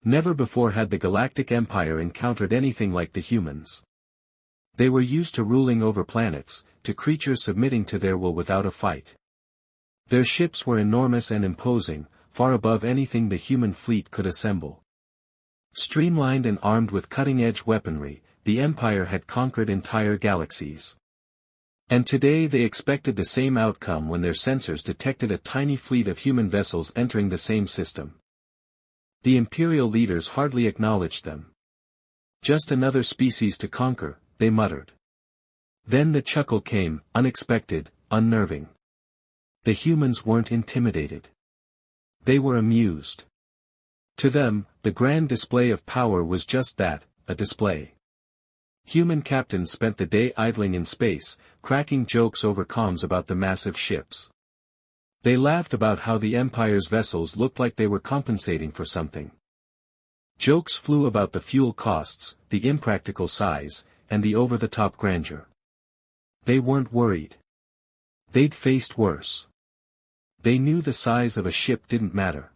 Never before had the Galactic Empire encountered anything like the humans. They were used to ruling over planets, to creatures submitting to their will without a fight. Their ships were enormous and imposing, far above anything the human fleet could assemble. Streamlined and armed with cutting-edge weaponry, the Empire had conquered entire galaxies. And today they expected the same outcome when their sensors detected a tiny fleet of human vessels entering the same system. The Imperial leaders hardly acknowledged them. Just another species to conquer, they muttered. Then the chuckle came, unexpected, unnerving. The humans weren't intimidated. They were amused. To them, the grand display of power was just that, a display. Human captains spent the day idling in space, cracking jokes over comms about the massive ships. They laughed about how the Empire's vessels looked like they were compensating for something. Jokes flew about the fuel costs, the impractical size, and the over-the-top grandeur. They weren't worried. They'd faced worse. They knew the size of a ship didn't matter.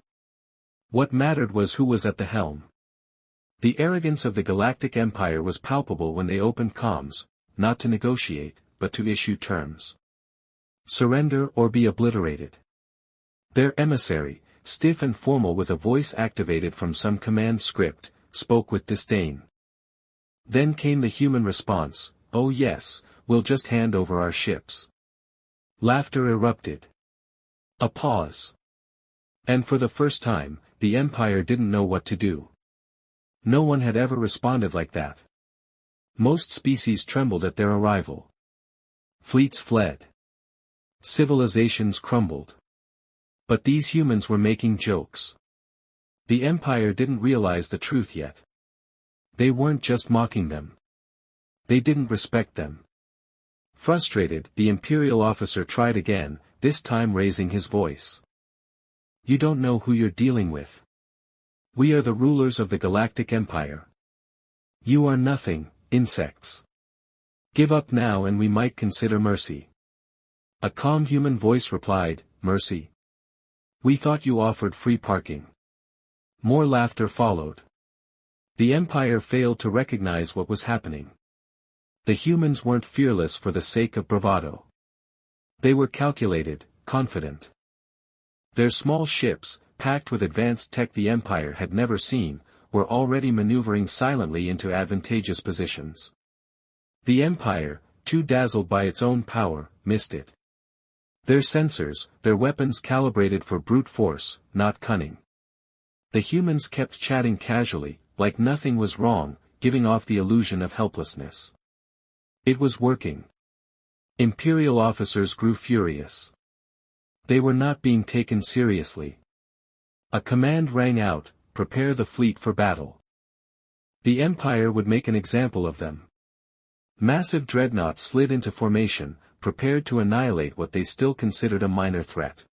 What mattered was who was at the helm. The arrogance of the Galactic Empire was palpable when they opened comms, not to negotiate, but to issue terms. Surrender or be obliterated. Their emissary, stiff and formal with a voice activated from some command script, spoke with disdain. Then came the human response, "Oh yes, we'll just hand over our ships." Laughter erupted. A pause. And for the first time, the Empire didn't know what to do. No one had ever responded like that. Most species trembled at their arrival. Fleets fled. Civilizations crumbled. But these humans were making jokes. The Empire didn't realize the truth yet. They weren't just mocking them. They didn't respect them. Frustrated, the Imperial officer tried again, this time raising his voice. "You don't know who you're dealing with. We are the rulers of the Galactic Empire. You are nothing, insects. Give up now and we might consider mercy." A calm human voice replied, "Mercy? We thought you offered free parking." More laughter followed. The Empire failed to recognize what was happening. The humans weren't fearless for the sake of bravado. They were calculated, confident. Their small ships, packed with advanced tech the Empire had never seen, were already maneuvering silently into advantageous positions. The Empire, too dazzled by its own power, missed it. Their sensors, their weapons calibrated for brute force, not cunning. The humans kept chatting casually, like nothing was wrong, giving off the illusion of helplessness. It was working. Imperial officers grew furious. They were not being taken seriously. A command rang out, "Prepare the fleet for battle." The Empire would make an example of them. Massive dreadnoughts slid into formation, prepared to annihilate what they still considered a minor threat.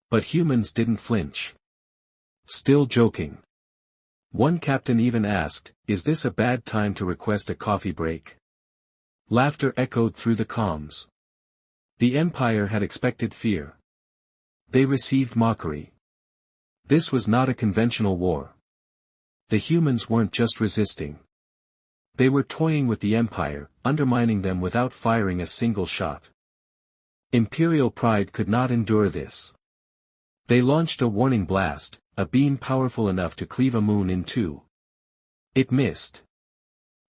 But humans didn't flinch. Still joking. One captain even asked, "Is this a bad time to request a coffee break?" Laughter echoed through the comms. The Empire had expected fear. They received mockery. This was not a conventional war. The humans weren't just resisting. They were toying with the Empire, undermining them without firing a single shot. Imperial pride could not endure this. They launched a warning blast, a beam powerful enough to cleave a moon in two. It missed.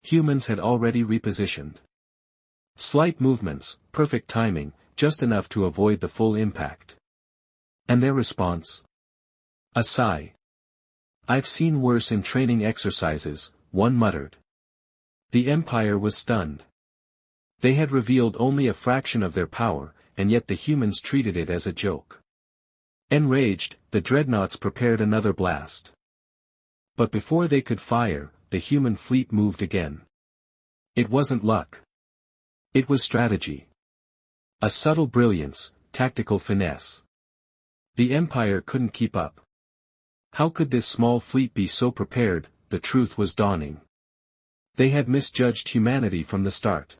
Humans had already repositioned. Slight movements, perfect timing, just enough to avoid the full impact. And their response? A sigh. "I've seen worse in training exercises," one muttered. The Empire was stunned. They had revealed only a fraction of their power, and yet the humans treated it as a joke. Enraged, the dreadnoughts prepared another blast. But before they could fire, the human fleet moved again. It wasn't luck. It was strategy. A subtle brilliance, tactical finesse. The Empire couldn't keep up. How could this small fleet be so prepared? The truth was dawning. They had misjudged humanity from the start.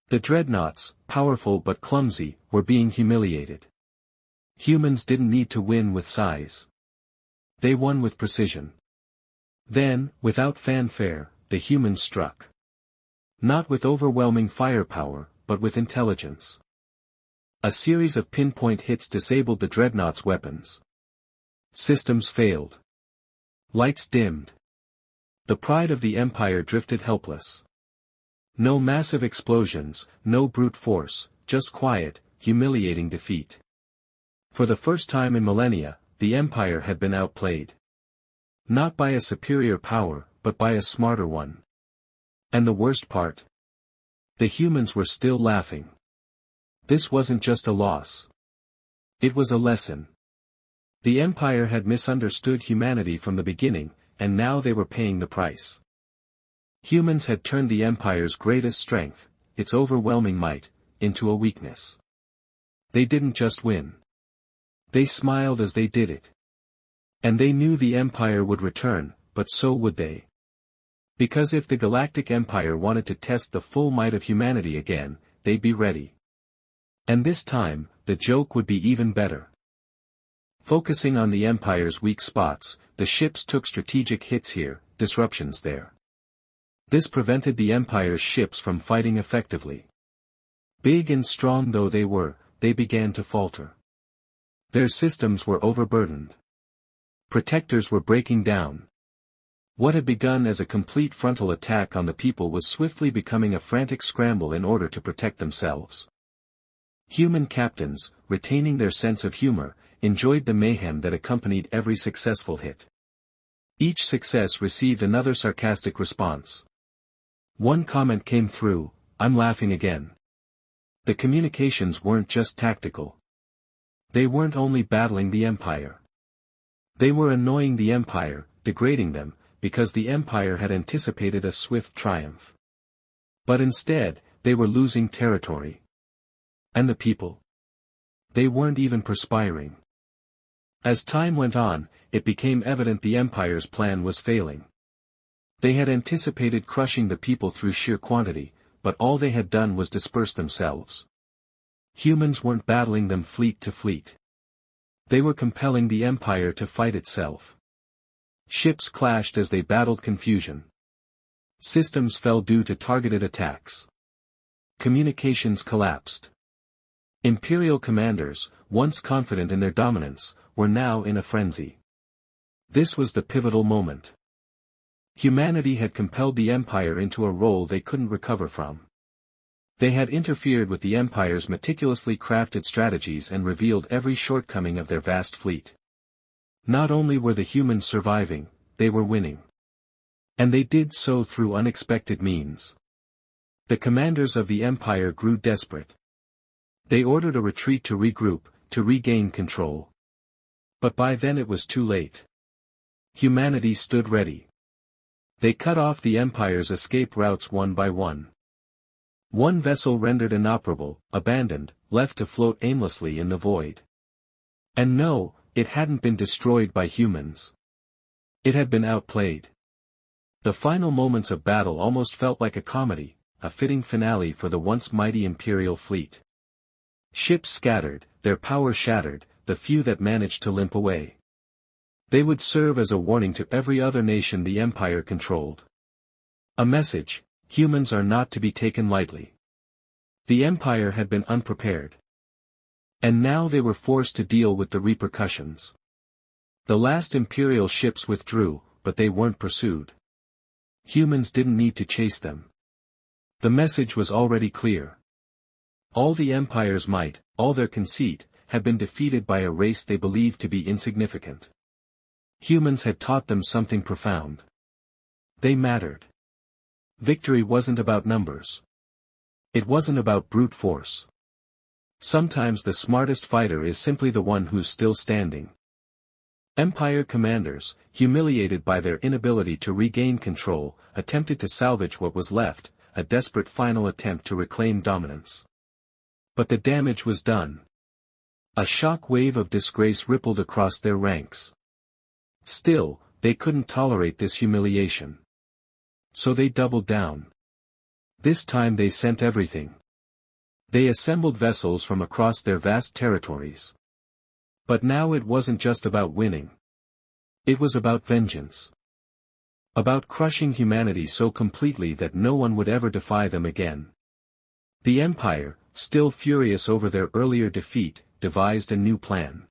The dreadnoughts, powerful but clumsy, were being humiliated. Humans didn't need to win with size. They won with precision. Then, without fanfare, the humans struck. Not with overwhelming firepower, but with intelligence. A series of pinpoint hits disabled the dreadnought's weapons. Systems failed. Lights dimmed. The pride of the Empire drifted helpless. No massive explosions, no brute force, just quiet, humiliating defeat. For the first time in millennia, the Empire had been outplayed. Not by a superior power, but by a smarter one. And the worst part? The humans were still laughing. This wasn't just a loss. It was a lesson. The Empire had misunderstood humanity from the beginning, and now they were paying the price. Humans had turned the Empire's greatest strength, its overwhelming might, into a weakness. They didn't just win. They smiled as they did it. And they knew the Empire would return, but so would they. Because if the Galactic Empire wanted to test the full might of humanity again, they'd be ready. And this time, the joke would be even better. Focusing on the Empire's weak spots, the ships took strategic hits here, disruptions there. This prevented the Empire's ships from fighting effectively. Big and strong though they were, they began to falter. Their systems were overburdened. Protectors were breaking down. What had begun as a complete frontal attack on the people was swiftly becoming a frantic scramble in order to protect themselves. Human captains, retaining their sense of humor, enjoyed the mayhem that accompanied every successful hit. Each success received another sarcastic response. One comment came through, "I'm laughing again." The communications weren't just tactical. They weren't only battling the Empire. They were annoying the Empire, degrading them, because the Empire had anticipated a swift triumph. But instead, they were losing territory. And the people? They weren't even perspiring. As time went on, it became evident the Empire's plan was failing. They had anticipated crushing the people through sheer quantity, but all they had done was disperse themselves. Humans weren't battling them fleet to fleet. They were compelling the Empire to fight itself. Ships clashed as they battled confusion. Systems fell due to targeted attacks. Communications collapsed. Imperial commanders, once confident in their dominance, were now in a frenzy. This was the pivotal moment. Humanity had compelled the Empire into a role they couldn't recover from. They had interfered with the Empire's meticulously crafted strategies and revealed every shortcoming of their vast fleet. Not only were the humans surviving, they were winning. And they did so through unexpected means. The commanders of the Empire grew desperate. They ordered a retreat to regroup, to regain control. But by then it was too late. Humanity stood ready. They cut off the Empire's escape routes one by one. One vessel rendered inoperable, abandoned, left to float aimlessly in the void. And no, it hadn't been destroyed by humans. It had been outplayed. The final moments of battle almost felt like a comedy, a fitting finale for the once mighty Imperial fleet. Ships scattered, their power shattered, the few that managed to limp away. They would serve as a warning to every other nation the Empire controlled. A message: humans are not to be taken lightly. The Empire had been unprepared. And now they were forced to deal with the repercussions. The last Imperial ships withdrew, but they weren't pursued. Humans didn't need to chase them. The message was already clear. All the Empire's might, all their conceit, had been defeated by a race they believed to be insignificant. Humans had taught them something profound. They mattered. Victory wasn't about numbers. It wasn't about brute force. Sometimes the smartest fighter is simply the one who's still standing. Empire commanders, humiliated by their inability to regain control, attempted to salvage what was left, a desperate final attempt to reclaim dominance. But the damage was done. A shock wave of disgrace rippled across their ranks. Still, they couldn't tolerate this humiliation. So they doubled down. This time they sent everything. They assembled vessels from across their vast territories. But now it wasn't just about winning. It was about vengeance. About crushing humanity so completely that no one would ever defy them again. The Empire, still furious over their earlier defeat, devised a new plan.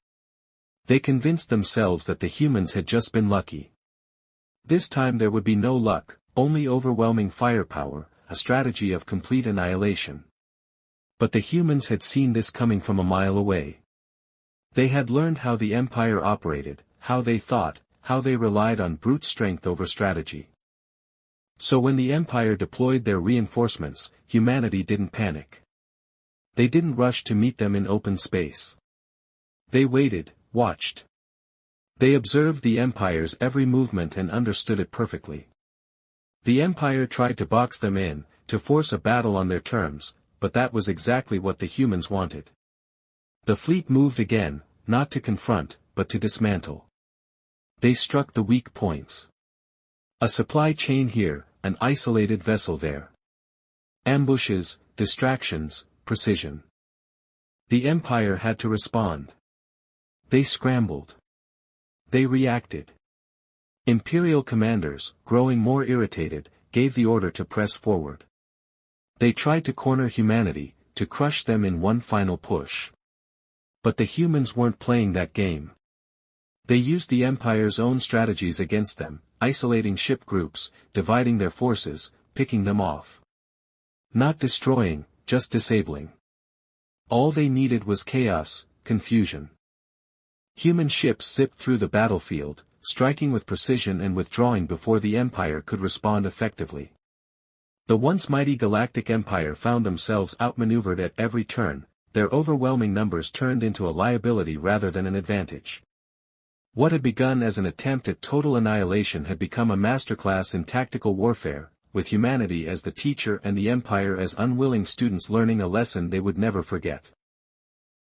They convinced themselves that the humans had just been lucky. This time there would be no luck, only overwhelming firepower, a strategy of complete annihilation. But the humans had seen this coming from a mile away. They had learned how the Empire operated, how they thought, how they relied on brute strength over strategy. So when the Empire deployed their reinforcements, humanity didn't panic. They didn't rush to meet them in open space. They waited, watched. They observed the Empire's every movement and understood it perfectly. The Empire tried to box them in, to force a battle on their terms, but that was exactly what the humans wanted. The fleet moved again, not to confront, but to dismantle. They struck the weak points. A supply chain here, an isolated vessel there. Ambushes, distractions, precision. The Empire had to respond. They scrambled. They reacted. Imperial commanders, growing more irritated, gave the order to press forward. They tried to corner humanity, to crush them in one final push. But the humans weren't playing that game. They used the Empire's own strategies against them, isolating ship groups, dividing their forces, picking them off. Not destroying, just disabling. All they needed was chaos, confusion. Human ships zipped through the battlefield, striking with precision and withdrawing before the Empire could respond effectively. The once mighty Galactic Empire found themselves outmaneuvered at every turn, their overwhelming numbers turned into a liability rather than an advantage. What had begun as an attempt at total annihilation had become a masterclass in tactical warfare, with humanity as the teacher and the Empire as unwilling students learning a lesson they would never forget.